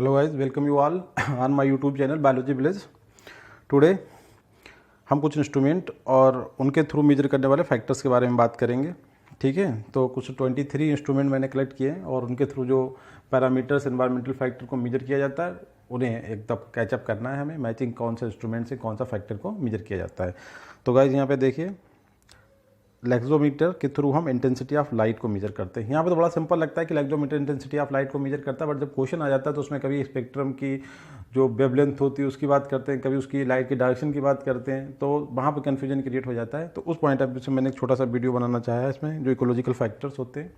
Hello guys, welcome you all on my YouTube channel biology village. Today हम कुछ instrument और उनके through major करने वाले फैक्टर्स के बारे में बात करेंगे। ठीक है, तो कुछ 23 इंस्ट्रूमेंट मैंने कलेक्ट किए हैं और उनके थ्रू जो पैरामीटर्स एनवायरमेंटल फैक्टर को मेजर किया जाता है उन्हें एकदम कैचअप करना है हमें, मैचिंग कौन से इंस्ट्रूमेंट से कौन सा फैक्टर को मेजर किया जाता है। तो गाइस यहाँ पे देखिए, लैक्सोमीटर के थ्रू हम इंटेंसिटी ऑफ लाइट को मेजर करते हैं। यहाँ पे तो बड़ा सिंपल लगता है कि लैक्सोमीटर इंटेंसिटी ऑफ लाइट को मेजर करता है, बट जब क्वेश्चन आ जाता है तो उसमें कभी स्पेक्ट्रम की जो वेवलेंथ होती है उसकी बात करते हैं, कभी उसकी लाइट की डायरेक्शन की बात करते हैं, तो वहाँ पर कन्फ्यूजन क्रिएट हो जाता है। तो उस पॉइंट ऑफ व्यू से मैंने एक छोटा सा वीडियो बनाना चाहा है इसमें, जो इकोलॉजिकल फैक्टर्स होते हैं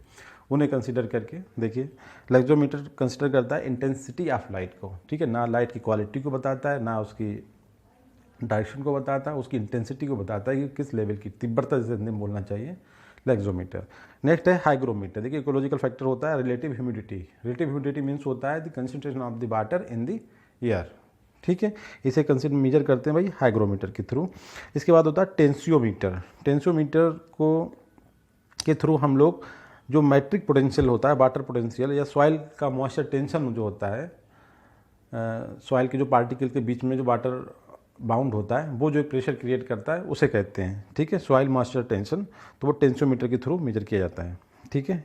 उन्हें कंसिडर करके। देखिए, लैक्सोमीटर कंसिडर करता है इंटेंसिटी ऑफ लाइट को, ठीक है, ना लाइट की क्वालिटी को बताता है, ना उसकी डायरेक्शन को बताता है, उसकी इंटेंसिटी को बताता है कि किस लेवल की तीव्रता जैसे हमने बोलना चाहिए लैक्सोमीटर। नेक्स्ट है हाइग्रोमीटर। देखिए, इकोलॉजिकल फैक्टर होता है relative humidity. Relative humidity means होता है the concentration of the water in the air. ठीक है, इसे कंसिडर मेजर करते हैं भाई हाइग्रोमीटर के थ्रू। इसके बाद होता है टेंसियोमीटर। टेंसियोमीटर को के थ्रू हम लोग जो मैट्रिक पोटेंशियल होता है, वाटर पोटेंशियल या सॉइल का मॉइस्चर टेंशन जो होता है, सॉइल के जो पार्टिकल के बीच में जो वाटर बाउंड होता है, वो जो प्रेशर क्रिएट करता है उसे कहते हैं, ठीक है, सॉइल मॉइस्चर टेंशन। तो वो टेंसियोमीटर के थ्रू मेजर किया जाता है। ठीक है,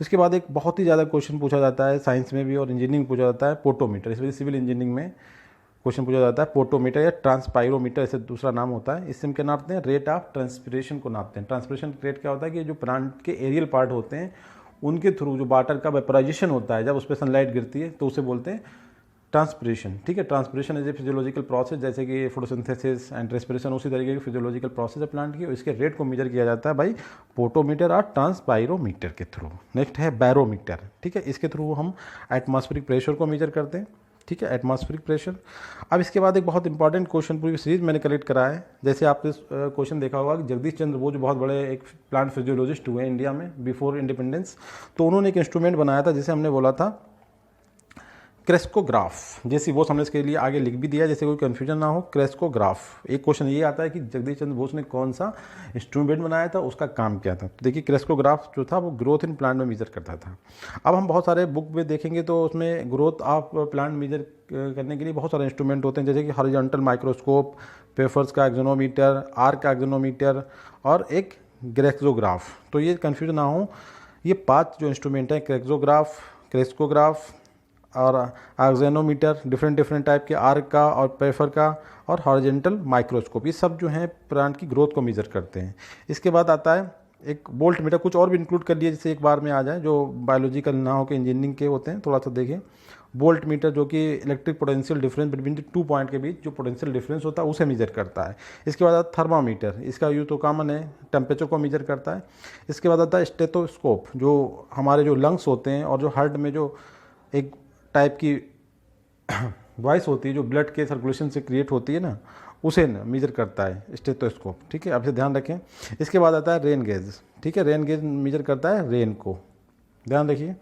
उसके बाद एक बहुत ही ज़्यादा क्वेश्चन पूछा जाता है साइंस में भी और इंजीनियरिंग में पूछा जाता है, पोटोमीटर। इस वजह सिविल इंजीनियरिंग में क्वेश्चन पूछा जाता है पोटोमीटर या ट्रांसपायरोमीटर, ऐसे दूसरा नाम होता है। इससे हम क्या नापते हैं? रेट ऑफ ट्रांसपिरेशन को नापते हैं। ट्रांसपिरेशन रेट क्या होता है कि जो प्लांट के एरियल पार्ट होते हैं उनके थ्रू जो वाटर का वेपराइजेशन होता है, जब उस पर सनलाइट गिरती है तो उसे बोलते हैं ट्रांसपिरेशन। ठीक है, transpiration is a physiological process, जैसे कि फोटोसिंथेसिस एंड रेस्पिरेशन उसी तरीके की फिजियोलॉजिकल प्रोसेस है प्लांट की। इसके रेट को मेजर किया जाता है भाई पोटोमीटर और ट्रांसपायरोमीटर के थ्रू। नेक्स्ट है बैरोमीटर। ठीक है, इसके थ्रू हम एटमॉस्फेरिक प्रेशर को मेजर करते हैं। ठीक है, एटमॉस्फेरिक प्रेशर। अब इसके बाद एक बहुत इंपॉर्टेंट क्वेश्चन पूरी सीरीज मैंने कलेक्ट करा है। जैसे आपने क्वेश्चन देखा होगा कि जगदीश चंद्र वो जो बहुत बड़े एक प्लांट फिजियोलॉजिस्ट हुए इंडिया में बिफोर इंडिपेंडेंस, तो उन्होंने एक इंस्ट्रूमेंट बनाया था जिसे हमने बोला था क्रेस्कोग्राफ। जैसे वो हमने इसके लिए आगे लिख भी दिया, जैसे कोई कन्फ्यूजन ना हो। क्रेस्कोग्राफ, एक क्वेश्चन ये आता है कि जगदीश चंद्र बोस ने कौन सा इंस्ट्रूमेंट बनाया था, उसका काम क्या था। तो देखिए, क्रेस्कोग्राफ जो था वो ग्रोथ इन प्लांट में मेजर करता था। अब हम बहुत सारे बुक में देखेंगे तो उसमें ग्रोथ ऑफ प्लांट मेजर करने के लिए बहुत सारे इंस्ट्रूमेंट होते हैं, जैसे कि हॉरिजॉन्टल माइक्रोस्कोप, पेफर्स का एक्सोनोमीटर, आर्क का एक्सोनोमीटर और एक क्रेस्कोग्राफ। तो ये कन्फ्यूजन ना हो, ये 5 जो इंस्ट्रूमेंट हैं, क्रेस्कोग्राफ, क्रेस्कोग्राफ और एक्सोनोमीटर, डिफरेंट टाइप के, आर्क का और पेफर का और हॉरिजॉन्टल माइक्रोस्कोप, ये सब जो हैं प्लांट की ग्रोथ को मेजर करते हैं। इसके बाद आता है एक वोल्ट मीटर। कुछ और भी इंक्लूड कर लिए जैसे एक बार में आ जाए, जो बायोलॉजिकल ना हो के इंजीनियरिंग के होते हैं। थोड़ा सा देखें, वोल्ट मीटर जो कि electric potential difference between 2 point के बीच जो पोटेंशियल डिफरेंस होता है उसे मेजर करता है। इसके बाद आता है थर्मामीटर। इसका यूज तो कॉमन है, टेम्परेचर को मेजर करता है। इसके बाद आता है स्टेथोस्कोप, जो हमारे जो लंग्स होते हैं और जो हार्ट में जो एक टाइप की वॉइस होती है जो ब्लड के सर्कुलेशन से क्रिएट होती है ना, उसे ना मेजर करता है स्टेथोस्कोप। ठीक है, आप इसे ध्यान रखें। इसके बाद आता है रेन गेज। ठीक है, रेन गेज मेजर करता है रेन को, ध्यान रखिए।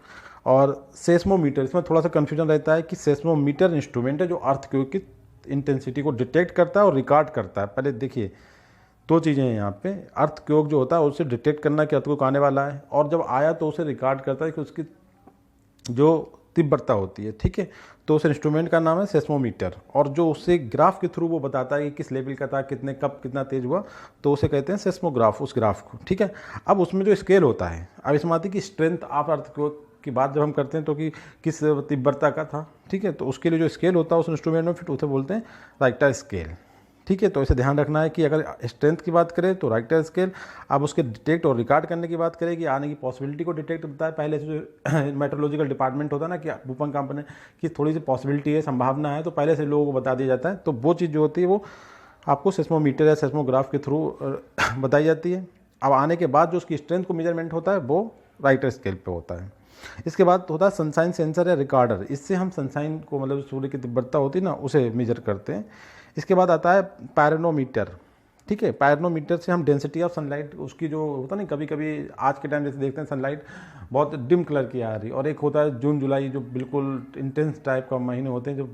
और सेस्मोमीटर, इसमें थोड़ा सा कन्फ्यूजन रहता है कि सेस्मोमीटर इंस्ट्रूमेंट है जो अर्थक्वेक की इंटेंसिटी को डिटेक्ट करता है और रिकॉर्ड करता है। पहले देखिए, 2 चीज़ें हैं यहाँ पे। अर्थक्वेक जो होता है उसे डिटेक्ट करना कि अर्थक्वेक आने वाला है, और जब आया तो उसे रिकॉर्ड करता है कि उसकी जो तीव्रता होती है। ठीक है, तो उस इंस्ट्रूमेंट का नाम है सेस्मोमीटर। और जो उससे ग्राफ के थ्रू वो बताता है कि किस लेवल का था, कितने कब कितना तेज हुआ, तो उसे कहते हैं सेस्मोग्राफ, उस ग्राफ को। ठीक है, अब उसमें जो स्केल होता है, अब इसमें आती है कि स्ट्रेंथ ऑफ अर्थक्वेक की बात जब हम करते हैं तो कि किस तीव्रता का था। ठीक है, तो उसके लिए जो स्केल होता है उस इंस्ट्रूमेंट में, फिर उसे बोलते हैं राइटर स्केल। ठीक है, तो इसे ध्यान रखना है कि अगर स्ट्रेंथ की बात करें तो राइटर स्केल। अब उसके डिटेक्ट और रिकॉर्ड करने की बात करें कि आने की पॉसिबिलिटी को डिटेक्ट करता है। पहले से जो मेट्रोलॉजिकल डिपार्टमेंट होता है ना, कि भूकंप कंपनी की थोड़ी सी पॉसिबिलिटी है, संभावना है, तो पहले से लोगों को बता दिया जाता है। तो वो चीज़ जो होती है वो आपको सेस्मोमीटर या सेस्मोग्राफ के थ्रू बताई जाती है। अब आने के बाद जो उसकी स्ट्रेंथ को मेजरमेंट होता है वो राइटर स्केल पर होता है। इसके बाद होता है सनसाइन सेंसर या रिकॉर्डर। इससे हम सनसाइन को, मतलब सूर्य की तीव्रता होती है ना, उसे मेजर करते हैं। इसके बाद आता है पायरोनोमीटर। ठीक है, पायरोनोमीटर से हम डेंसिटी ऑफ सनलाइट, उसकी जो होता है ना, कभी कभी आज के टाइम जैसे देखते हैं सनलाइट बहुत डिम कलर की आ रही, और एक होता है जून जुलाई जो बिल्कुल इंटेंस टाइप का महीने होते हैं, जो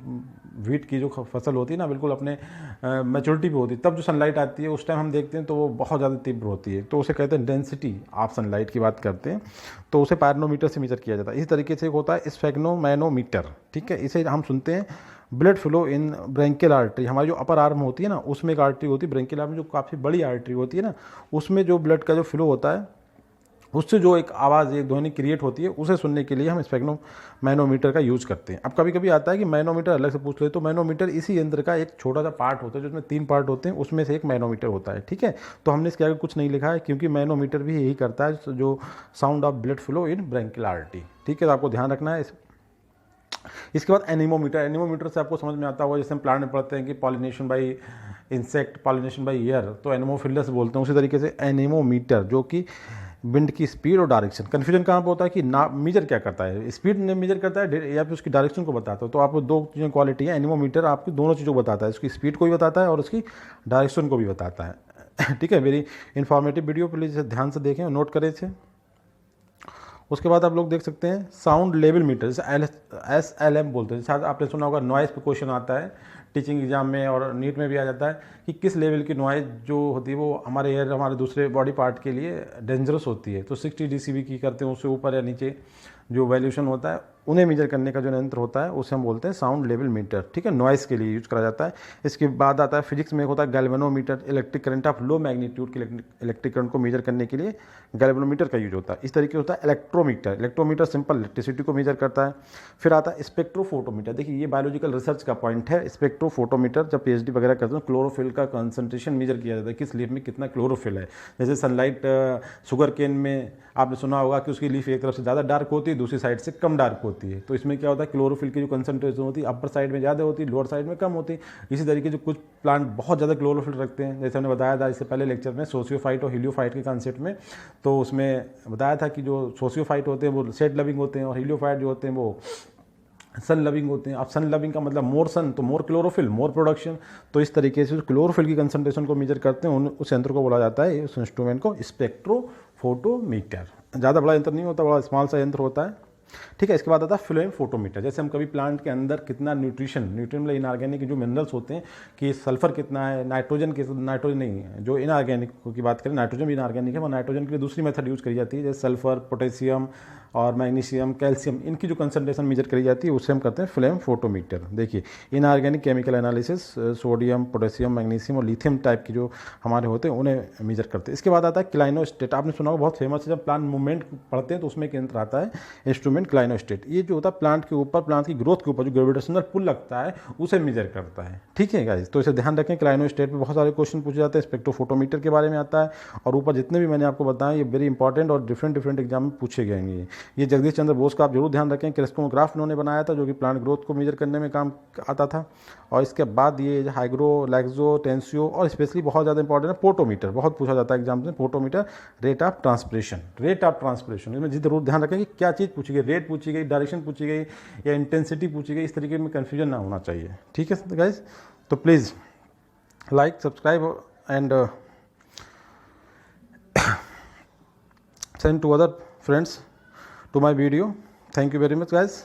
व्हीट की जो फसल होती है ना बिल्कुल अपने मैच्योरिटी पे होती है, तब जो सनलाइट आती है उस टाइम हम देखते हैं तो वो बहुत ज़्यादा तीव्र होती है, तो उसे कहते हैं डेंसिटी ऑफ सनलाइट की बात करते हैं, तो उसे पायरोनोमीटर से मेजर किया जाता है। इसी तरीके से एक होता है स्फेग्नोमैनोमीटर, ठीक है, इसे हम सुनते हैं blood flow in branchial artery. हमारी जो अपर आर्म होती है ना उसमें एक आर्टरी होती है, ब्रेंकियल आर्म जो काफ़ी बड़ी आर्टरी होती है ना, उसमें जो ब्लड का जो फ्लो होता है उससे जो एक आवाज़ एक ध्वनि क्रिएट होती है उसे सुनने के लिए हम स्पेग्नो मैनोमीटर का यूज़ करते हैं। अब कभी कभी आता है कि मैनोमीटर अलग से पूछ ले, तो मैनोमीटर इसी यंत्र का एक छोटा सा पार्ट होता है जिसमें 3 पार्ट होते हैं, उसमें से एक मैनोमीटर होता है, ठीक है। तो हमने इसके आगे कुछ नहीं लिखा है क्योंकि मैनोमीटर भी यही करता है जो sound of blood flow in branchial artery, ठीक है, तो आपको ध्यान रखना है। इसके बाद एनीमोमीटर, एनीमोमीटर से आपको समझ में आता होगा जैसे हम प्लांट में पढ़ते हैं कि pollination by insect, pollination by air, तो एनीमोफिलस बोलते हैं, उसी तरीके से एनीमोमीटर जो कि विंड की स्पीड और डायरेक्शन, कन्फ्यूजन कहाँ पर होता है कि ना मेजर क्या करता है, स्पीड ने मेजर करता है या फिर उसकी डायरेक्शन को बताता है। तो आपको दो चीज़ें क्वालिटी है, एनीमोमीटर आपकी दोनों चीज़ों को बताता है, उसकी स्पीड को भी बताता है और उसकी डायरेक्शन को भी बताता है ठीक है। वेरी इन्फॉर्मेटिव वीडियो, प्लीज़ ध्यान से देखें और नोट करें इसे। उसके बाद आप लोग देख सकते हैं साउंड लेवल मीटर, जैसे SLM बोलते हैं, शायद आपने सुना होगा, नॉइज़ पे क्वेश्चन आता है टीचिंग एग्जाम में और नीट में भी आ जाता है कि किस लेवल की नॉइज़ जो होती है वो हमारे एयर हमारे दूसरे बॉडी पार्ट के लिए डेंजरस होती है। तो 60 dB की करते हैं, उससे ऊपर या नीचे जो वैल्यूशन होता है उन्हें मेजर करने का जो यंत्र होता है उसे हम बोलते हैं साउंड लेवल मीटर, ठीक है, नॉइज़ के लिए यूज करा जाता है। इसके बाद आता है फिजिक्स में होता है galvanometer, electric current of low magnitude के इलेक्ट्रिक करंट को मेजर करने के लिए गैल्वेनोमीटर का यूज होता है। इस तरीके से होता है इलेक्ट्रोमीटर, इलेक्ट्रोमीटर सिंपल इलेक्ट्रिसिटी को मेजर करता है। फिर आता है स्पेक्ट्रोफोटोमीटर, देखिए ये बायोलॉजिकल रिसर्च का पॉइंट है। स्पेक्ट्रोफोटोमीटर जब PhD वगैरह करते हैं क्लोरोफिल का कंसंट्रेशन मेजर किया जाता है, किस लीफ में कितना क्लोरोफिल है। जैसे सनलाइट शुगर केन में आपने सुना होगा कि उसकी लीफ एक तरफ से ज़्यादा डार्क होती है, दूसरी साइड से कम डार्क होती है, तो इसमें क्या होता है क्लोरोफिल की जो कंसंट्रेशन होती है अपर साइड में ज़्यादा होती है, लोअर साइड में कम होती है। इसी तरीके से कुछ प्लांट बहुत ज़्यादा क्लोरोफिल रखते हैं, जैसे हमने बताया था इससे पहले लेक्चर में सोशियोफाइट और हीलियोफाइट के कॉन्सेप्ट में, तो उसमें बताया था कि जो सोशियोफाइट होते हैं वो सेट लविंग होते हैं और हीलियोफाइट जो होते हैं वो सन लविंग होते हैं। अब सन लविंग का मतलब मोर सन, तो मोर क्लोरोफिल मोर प्रोडक्शन। तो इस तरीके से क्लोरोफिल की कंसंट्रेशन को मेजर करते हैं, उस यंत्र को बोला जाता है, उस इंस्ट्रूमेंट को स्पेक्ट्रोफोटोमीटर। ज़्यादा बड़ा यंत्र नहीं होता, बड़ा स्मॉल सा यंत्र होता है, ठीक है। इसके बाद आता है फ्लेम फोटोमीटर, जैसे हम कभी प्लांट के अंदर कितना न्यूट्रिशन मतलब इनऑर्गेनिक जो मिनरल्स होते हैं कि सल्फर कितना है, नाइट्रोजन नहीं, जो इनऑर्गेनिक की बात करें नाइट्रोजन भी इनऑर्गेनिक है, और नाइट्रोजन के लिए दूसरी मेथड यूज़ करी जाती है, जैसे सल्फर, पोटेशियम और मैग्नीशियम, कैल्शियम, इनकी जो कंसंट्रेशन मेजर करी जाती है उससे हम करते हैं फ्लेम फोटोमीटर। देखिए inorganic chemical analysis, sodium, potassium, magnesium और लिथियम टाइप की जो हमारे होते हैं उन्हें मेजर करते हैं। इसके बाद आता है क्लाइनोस्टेट, आपने सुना होगा, बहुत फेमस है, जब प्लांट मूवमेंट पढ़ते हैं तो उसमें एक यंत्र आता है इंस्ट्रूमेंट क्लाइनोस्टेट। ये जो होता है प्लांट के ऊपर, प्लांट की ग्रोथ के ऊपर जो ग्रेविटेशनल पुल लगता है उसे मेजर करता है, ठीक है गाइस। तो इसे ध्यान रखें, क्लाइनोस्टेट पे बहुत सारे क्वेश्चन पूछे जाते हैं, स्पेक्ट्रोफोटोमीटर के बारे में आता है, और ऊपर जितने भी मैंने आपको बताया ये वेरी इंपॉर्टेंट और डिफरेंट एग्जाम में पूछे गए हैं। ये जगदीश चंद्र बोस का आप जरूर ध्यान रखें, क्रेस्कोग्राफ इन्होंने बनाया था जो कि प्लांट ग्रोथ को मेजर करने में काम आता था। और इसके बाद ये हाइग्रो, लैक्सो, टेंसियो और स्पेशली बहुत ज़्यादा इंपॉर्टेंट है पोटोमीटर, बहुत पूछा जाता है एग्जाम में, पोटोमीटर, रेट ऑफ ट्रांसपिरेशन, इसमें जरूर ध्यान रखें कि क्या चीज़ पूछी गई, रेट पूछी गई, डायरेक्शन पूछी गई या इंटेंसिटी पूछी गई, इस तरीके में कन्फ्यूजन ना होना चाहिए, ठीक है गाइज। तो please like, subscribe and send to other friends to my video. Thank you very much guys.